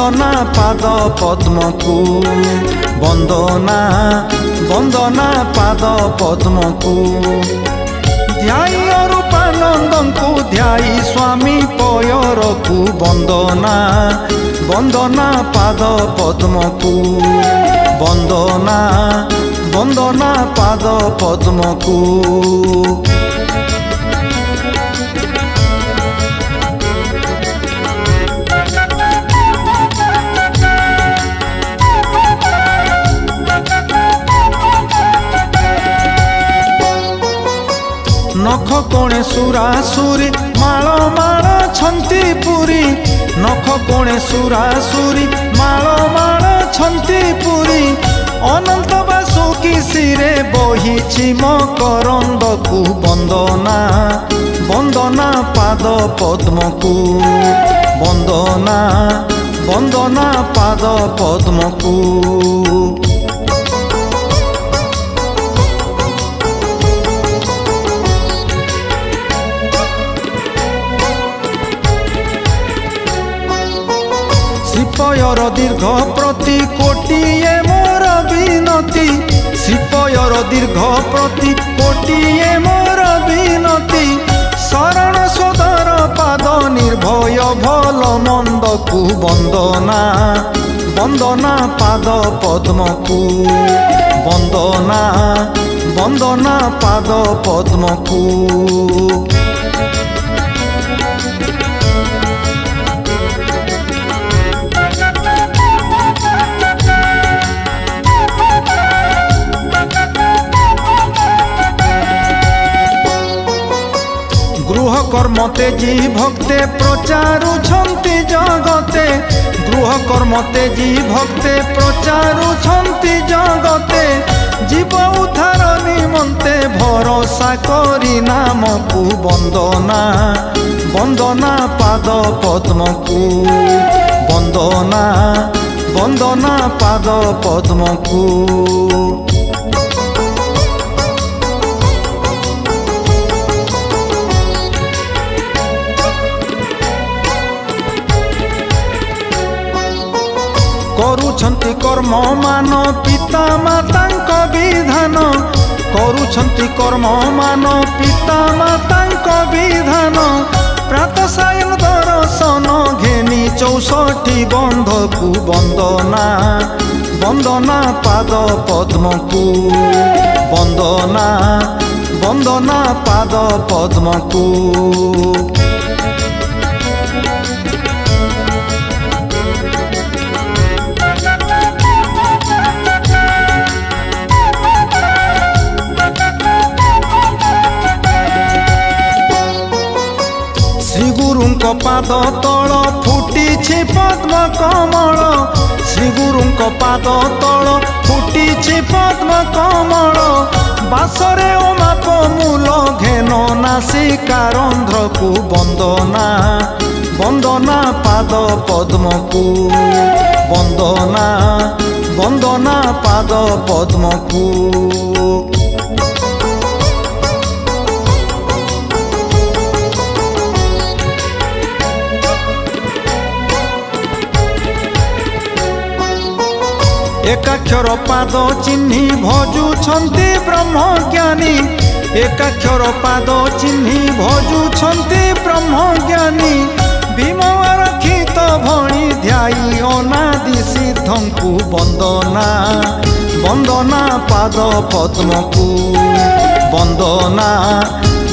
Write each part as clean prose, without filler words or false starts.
ବନ୍ଦନା ପାଦ ପଦ୍ମକୁ ବନ୍ଦନା ବନ୍ଦନା ପାଦ ପଦ୍ମକୁ ଧ୍ୟାଇ ଅରୂପାନନ୍ଦଙ୍କୁ ଧ୍ୟାଇ ସ୍ୱାମୀ ପୟରକୁ ବନ୍ଦନା ବନ୍ଦନା ପାଦ ପଦ୍ମକୁ ବନ୍ଦନା ବନ୍ଦନା ପାଦ ପଦ୍ମକୁ नख कोणे सुरासुरी माळ माळ छंती पुरी नख कोणे सुरासुरी माळ माळ छंती पुरी अनंत बासुकी शिरे बहिछि मकरंदकु वंदना वंदना पाद पद्मकु वंदना वंदना पाद पद्मकु श्रीपयर दीर्घ प्रति कोटिए मोर विनती श्रीपयर दीर्घ प्रति कोटिए मोर विनती शरण सोदर पाद निर्भय भल मंदकु वंदना वंदना पाद पद्मकु वंदना वंदना पाद पद्मकु गृह कर्म तेजी भक्ते प्रचारुछन्ति जगते गृह कर्म तेजी भक्ते प्रचारुछन्ति जगते जीव उद्धार निमन्ते भरोसा करी नामकु वंदना वंदना पाद पद्मकु वंदना वंदना पाद पद्मकु करुछन्ति कर्म मान पिता मातांक विधान करुछन्ति कर्म मान पिता मातांक विधान प्रातः सायं दर्शन घेनी 64 बंधकु वंदना वंदना पाद पद्मकु वंदना वंदना पाद पद्मकु श्रीगुरुंको पाद तल फुटिछि पद्म कमल श्रीगुरुंको पाद तल फुटिछि पद्म कमल बासरे ओमाप मूल घेन नासिकारंध्रकु वंदना वंदना पाद पद्मकु वंदना वंदना पाद पद्मकु एकाक्षर पाद चिन्हि भजुछन्ति ब्रह्मज्ञानी एकाक्षर पाद चिन्हि भजुछन्ति ब्रह्मज्ञानी भीम रक्षित भणी ध्याई अनादि सिद्धंकु वंदना वंदना पाद पद्मकु वंदना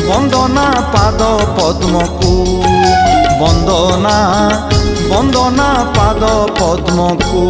वंदना पाद पद्मकु वंदना वंदना पाद पद्मकु।